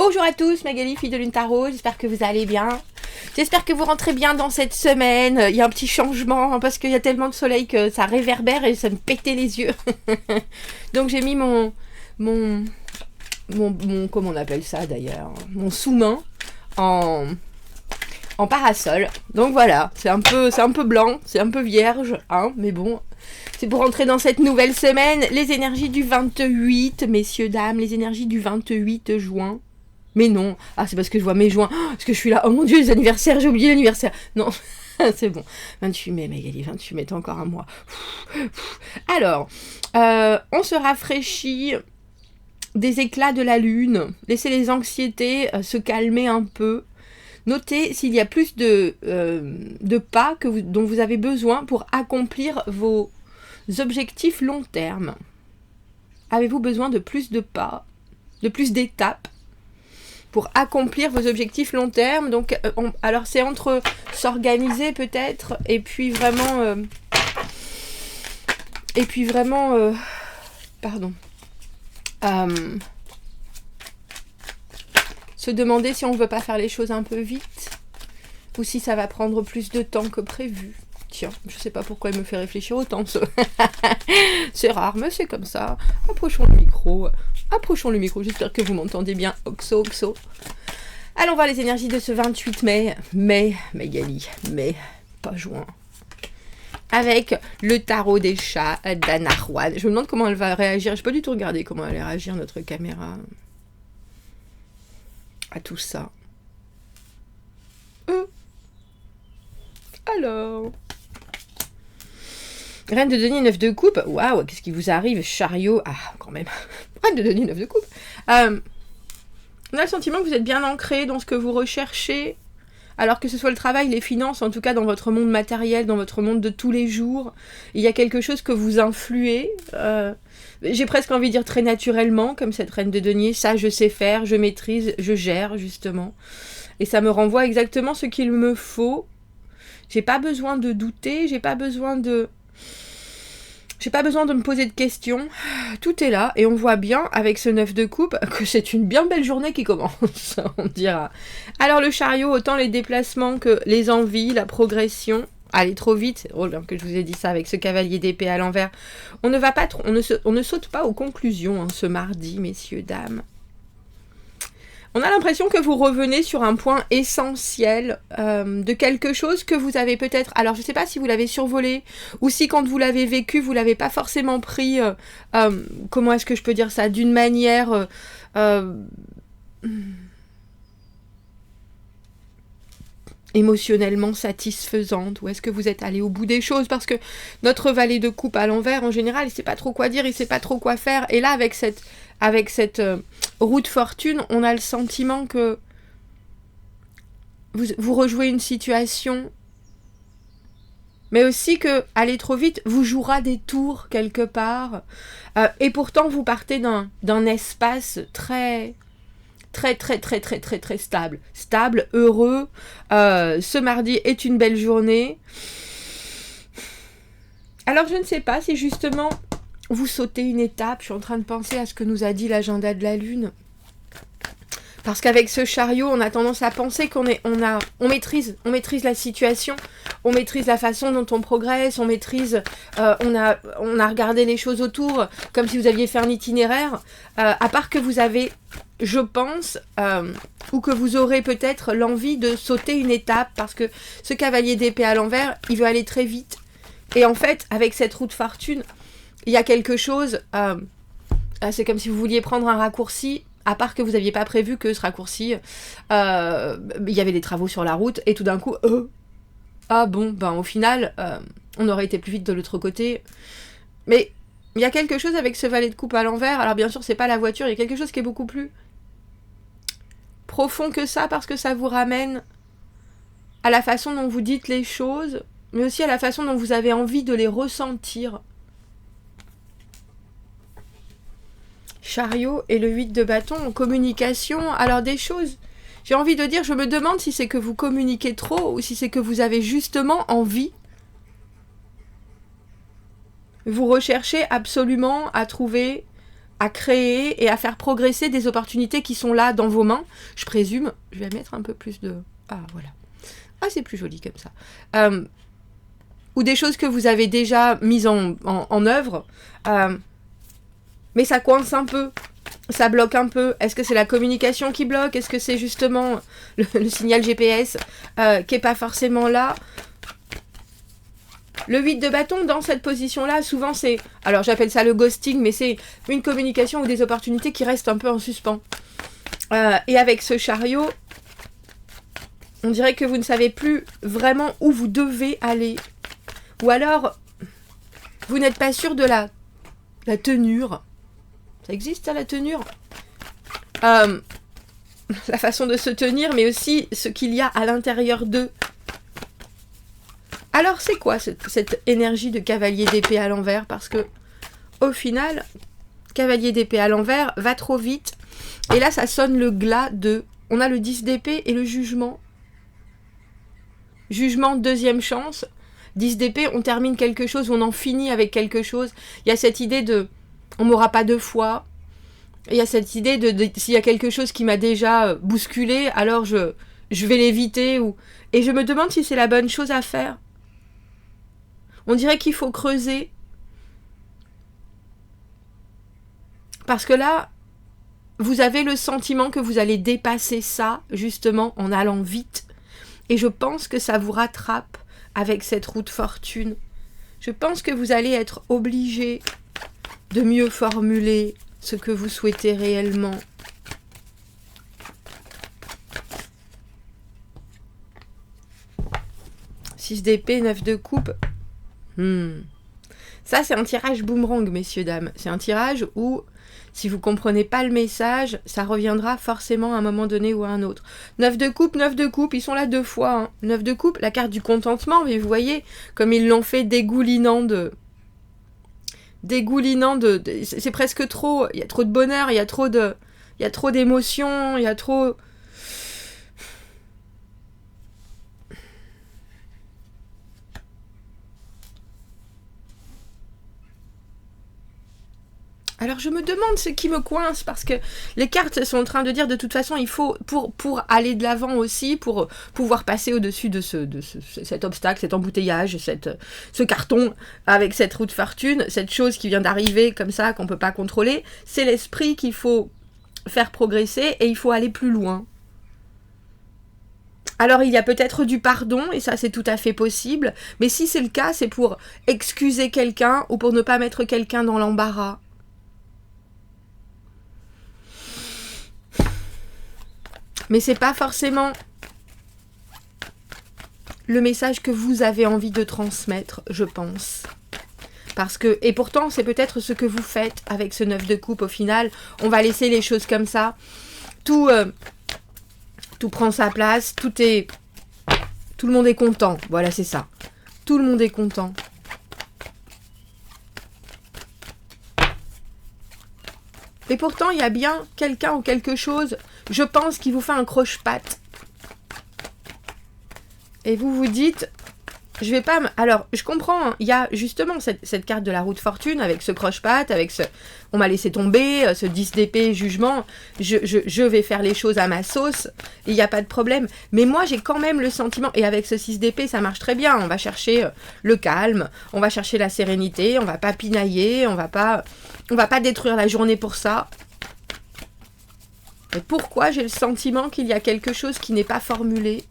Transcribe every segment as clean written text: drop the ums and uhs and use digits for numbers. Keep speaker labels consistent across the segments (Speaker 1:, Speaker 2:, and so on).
Speaker 1: Bonjour à tous, Magali, fille de Lune Tarot, j'espère que vous allez bien. J'espère que vous rentrez bien dans cette semaine. Il y a un petit changement parce qu'il y a tellement de soleil que ça réverbère et ça me pétait les yeux. Donc j'ai mis mon comment on appelle ça d'ailleurs, mon sous-main en parasol. Donc voilà, c'est un peu blanc, c'est un peu vierge, hein, mais bon, c'est pour rentrer dans cette nouvelle semaine. Les énergies du 28, messieurs, dames, les énergies du 28 juin. Mais non, c'est parce que je vois mai, juin, parce que je suis là, oh mon Dieu, les anniversaires, j'ai oublié l'anniversaire. Non, c'est bon, 28 mai, Magali, 28 mai, t'as encore un mois. Alors, on se rafraîchit des éclats de la lune, laissez les anxiétés se calmer un peu. Notez s'il y a plus de pas dont vous avez besoin pour accomplir vos objectifs long terme. Avez-vous besoin de plus de pas, de plus d'étapes pour accomplir vos objectifs long terme? Donc, alors c'est entre s'organiser peut-être et puis vraiment se demander si on ne veut pas faire les choses un peu vite ou si ça va prendre plus de temps que prévu. Tiens, je sais pas pourquoi il me fait réfléchir autant. C'est rare, mais c'est comme ça. Approchons le micro, j'espère que vous m'entendez bien. Oxo. Allons voir les énergies de ce 28 mai. Magali, pas juin. Avec le tarot des chats d'Anna Juan. Je me demande comment elle va réagir. Je n'ai pas du tout regardé comment elle va réagir, notre caméra, à tout ça. Alors... Reine de denier, 9 de coupe. Waouh, qu'est-ce qui vous arrive? Chariot. Quand même. Reine de denier, 9 de coupe. On a le sentiment que vous êtes bien ancré dans ce que vous recherchez. Alors que ce soit le travail, les finances, en tout cas dans votre monde matériel, dans votre monde de tous les jours, il y a quelque chose que vous influez. J'ai presque envie de dire très naturellement, comme cette reine de denier. Ça, je sais faire, je maîtrise, je gère, justement. Et ça me renvoie exactement ce qu'il me faut. J'ai pas besoin de douter, j'ai pas besoin de me poser de questions. Tout est là et on voit bien avec ce 9 de coupe que c'est une bien belle journée qui commence, on dira. Alors le chariot, autant les déplacements que les envies, la progression. Aller trop vite, c'est drôle que je vous ai dit ça avec ce cavalier d'épée à l'envers. On ne saute pas aux conclusions ce mardi, messieurs, dames. On a l'impression que vous revenez sur un point essentiel de quelque chose que vous avez peut-être... Alors, je ne sais pas si vous l'avez survolé ou si quand vous l'avez vécu, vous ne l'avez pas forcément pris... comment est-ce que je peux dire ça? D'une manière... émotionnellement satisfaisante, ou est-ce que vous êtes allé au bout des choses? Parce que notre valet de coupe à l'envers, en général, il ne sait pas trop quoi dire, il ne sait pas trop quoi faire. Et là, avec cette roue de fortune, on a le sentiment que vous rejouez une situation, mais aussi que aller trop vite vous jouera des tours quelque part. Et pourtant, vous partez d'un espace très stable. Stable, heureux. Ce mardi est une belle journée. Alors, je ne sais pas si justement vous sautez une étape. Je suis en train de penser à ce que nous a dit l'agenda de la Lune. Parce qu'avec ce chariot, on a tendance à penser qu'on maîtrise la situation, on maîtrise la façon dont on progresse, on maîtrise, on a regardé les choses autour, comme si vous aviez fait un itinéraire, à part que vous avez, je pense, ou que vous aurez peut-être l'envie de sauter une étape, parce que ce cavalier d'épée à l'envers, il veut aller très vite. Et en fait, avec cette roue de fortune, il y a quelque chose, c'est comme si vous vouliez prendre un raccourci, à part que vous n'aviez pas prévu que ce raccourci, il y avait des travaux sur la route, et tout d'un coup, au final, on aurait été plus vite de l'autre côté. Mais il y a quelque chose avec ce valet de coupe à l'envers, alors bien sûr, c'est pas la voiture, il y a quelque chose qui est beaucoup plus profond que ça, parce que ça vous ramène à la façon dont vous dites les choses, mais aussi à la façon dont vous avez envie de les ressentir. Chariot et le 8 de bâton en communication, alors des choses, j'ai envie de dire, je me demande si c'est que vous communiquez trop ou si c'est que vous avez justement envie. Vous recherchez absolument à trouver à créer et à faire progresser des opportunités qui sont là dans vos mains. Je présume, je vais mettre un peu plus de... Ah, voilà. Ah, c'est plus joli comme ça. Ou des choses que vous avez déjà mises en œuvre. Mais ça coince un peu. Ça bloque un peu. Est-ce que c'est la communication qui bloque? Est-ce que c'est justement le signal GPS qui n'est pas forcément là? Le 8 de bâton, dans cette position-là, souvent c'est... Alors j'appelle ça le ghosting, mais c'est une communication ou des opportunités qui restent un peu en suspens. Et avec ce chariot, on dirait que vous ne savez plus vraiment où vous devez aller. Ou alors, vous n'êtes pas sûr de la tenure. Ça existe, ça, la tenure? La façon de se tenir, mais aussi ce qu'il y a à l'intérieur d'eux. Alors, c'est quoi cette énergie de cavalier d'épée à l'envers? Parce que, au final, cavalier d'épée à l'envers va trop vite. Et là, ça sonne le glas de... On a le 10 d'épée et le jugement. Jugement, deuxième chance. 10 d'épée, on termine quelque chose, on en finit avec quelque chose. Il y a cette idée de... On m'aura pas deux fois. Il y a cette idée de s'il y a quelque chose qui m'a déjà bousculé, alors je vais l'éviter. Et je me demande si c'est la bonne chose à faire. On dirait qu'il faut creuser. Parce que là, vous avez le sentiment que vous allez dépasser ça, justement, en allant vite. Et je pense que ça vous rattrape avec cette roue de fortune. Je pense que vous allez être obligé de mieux formuler ce que vous souhaitez réellement. Six d'épée, 9 de coupe. Ça, c'est un tirage boomerang, messieurs, dames. C'est un tirage où, si vous ne comprenez pas le message, ça reviendra forcément à un moment donné ou à un autre. 9 de coupe, ils sont là 2 fois. Hein. 9 de coupe, la carte du contentement, mais vous voyez, comme ils l'ont fait dégoulinant de... C'est presque trop. Il y a trop de bonheur, il y a trop d'émotions, il y a trop... Alors je me demande ce qui me coince, parce que les cartes sont en train de dire de toute façon il faut, pour aller de l'avant aussi, pour pouvoir passer au-dessus de cet obstacle, cet embouteillage, ce carton avec cette roue de fortune, cette chose qui vient d'arriver comme ça, qu'on ne peut pas contrôler, c'est l'esprit qu'il faut faire progresser et il faut aller plus loin. Alors il y a peut-être du pardon, et ça c'est tout à fait possible, mais si c'est le cas, c'est pour excuser quelqu'un ou pour ne pas mettre quelqu'un dans l'embarras. Mais c'est pas forcément le message que vous avez envie de transmettre, je pense. Parce que, et pourtant, c'est peut-être ce que vous faites avec ce 9 de coupe au final. On va laisser les choses comme ça. Tout prend sa place, tout le monde est content. Voilà, c'est ça. Tout le monde est content. Et pourtant, il y a bien quelqu'un ou quelque chose, je pense, qui vous fait un croche-patte. Et vous vous dites, je vais pas... Alors, je comprends, hein, il y a justement cette carte de la roue de fortune, avec ce croche-patte, avec ce... On m'a laissé tomber, ce 10 d'épée, jugement, je vais faire les choses à ma sauce, il n'y a pas de problème. Mais moi, j'ai quand même le sentiment, et avec ce 6 d'épée, ça marche très bien, on va chercher le calme, on va chercher la sérénité, on va pas pinailler, on va pas détruire la journée pour ça. Et pourquoi j'ai le sentiment qu'il y a quelque chose qui n'est pas formulé?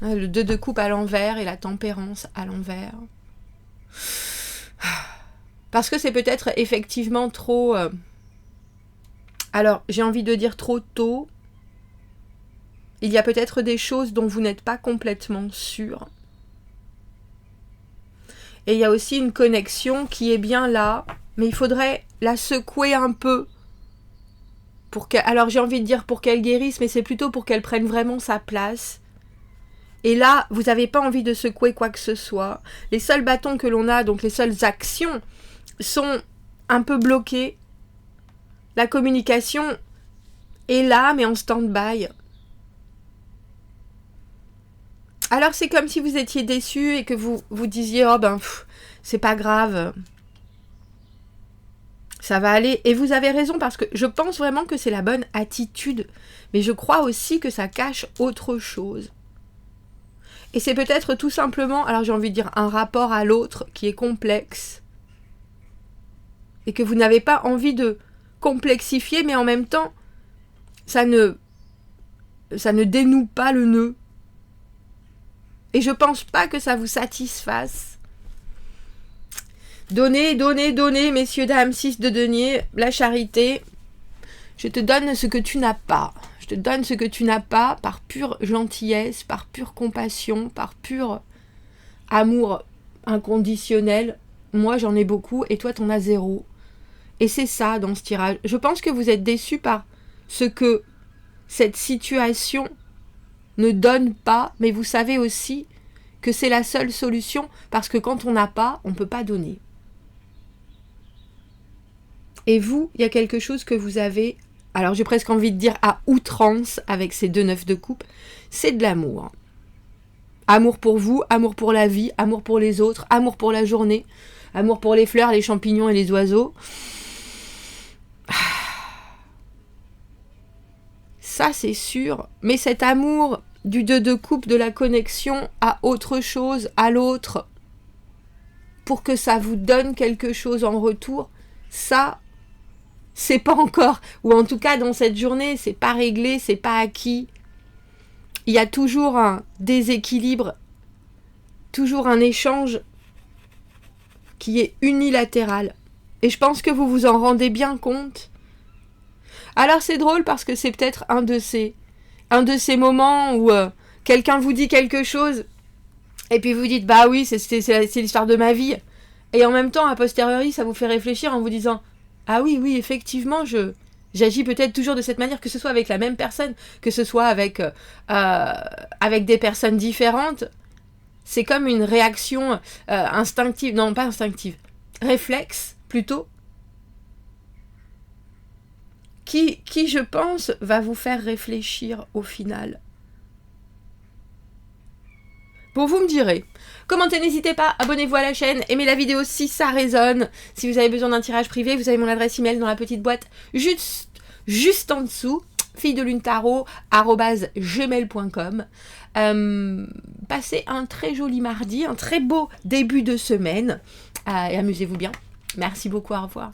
Speaker 1: Le 2 de coupe à l'envers et la tempérance à l'envers. Parce que c'est peut-être effectivement trop... Alors, j'ai envie de dire trop tôt. Il y a peut-être des choses dont vous n'êtes pas complètement sûr. Et il y a aussi une connexion qui est bien là, mais il faudrait la secouer un peu. Alors j'ai envie de dire pour qu'elle guérisse, mais c'est plutôt pour qu'elle prenne vraiment sa place. Et là, vous n'avez pas envie de secouer quoi que ce soit. Les seuls bâtons que l'on a, donc les seules actions, sont un peu bloquées. La communication est là, mais en stand-by. Alors c'est comme si vous étiez déçu et que vous disiez « Oh ben, c'est pas grave. Ça va aller. Et vous avez raison, parce que je pense vraiment que c'est la bonne attitude. Mais je crois aussi que ça cache autre chose. Et c'est peut-être tout simplement, alors j'ai envie de dire, un rapport à l'autre qui est complexe. Et que vous n'avez pas envie de complexifier, mais en même temps, ça ne dénoue pas le nœud. Et je pense pas que ça vous satisfasse. Donnez, donnez, donnez, messieurs, dames, 6 de denier, la charité. Je te donne ce que tu n'as pas. Je te donne ce que tu n'as pas par pure gentillesse, par pure compassion, par pur amour inconditionnel. Moi, j'en ai beaucoup et toi, t'en as 0. Et c'est ça dans ce tirage. Je pense que vous êtes déçus par ce que cette situation ne donne pas, mais vous savez aussi que c'est la seule solution, parce que quand on n'a pas, on ne peut pas donner. Et vous, il y a quelque chose que vous avez, alors j'ai presque envie de dire à outrance avec ces 2 9 de coupe, c'est de l'amour. Amour pour vous, amour pour la vie, amour pour les autres, amour pour la journée, amour pour les fleurs, les champignons et les oiseaux. Ça, c'est sûr. Mais cet amour du 2 de coupe, de la connexion à autre chose, à l'autre, pour que ça vous donne quelque chose en retour, ça, c'est pas encore, ou en tout cas dans cette journée, c'est pas réglé, c'est pas acquis. Il y a toujours un déséquilibre, toujours un échange qui est unilatéral. Et je pense que vous vous en rendez bien compte. Alors c'est drôle parce que c'est peut-être un de ces moments où quelqu'un vous dit quelque chose et puis vous dites bah oui, c'est l'histoire de ma vie. Et en même temps, a posteriori, ça vous fait réfléchir en vous disant ah oui, effectivement, j'agis peut-être toujours de cette manière, que ce soit avec la même personne, que ce soit avec des personnes différentes. C'est comme une réaction instinctive, non pas instinctive, réflexe plutôt, qui je pense va vous faire réfléchir au final. Bon, vous me direz. Commentez, n'hésitez pas, abonnez-vous à la chaîne, aimez la vidéo si ça résonne. Si vous avez besoin d'un tirage privé, vous avez mon adresse email dans la petite boîte juste en dessous, filledelunetaro@gmail.com. Passez un très joli mardi, un très beau début de semaine et amusez-vous bien. Merci beaucoup, au revoir.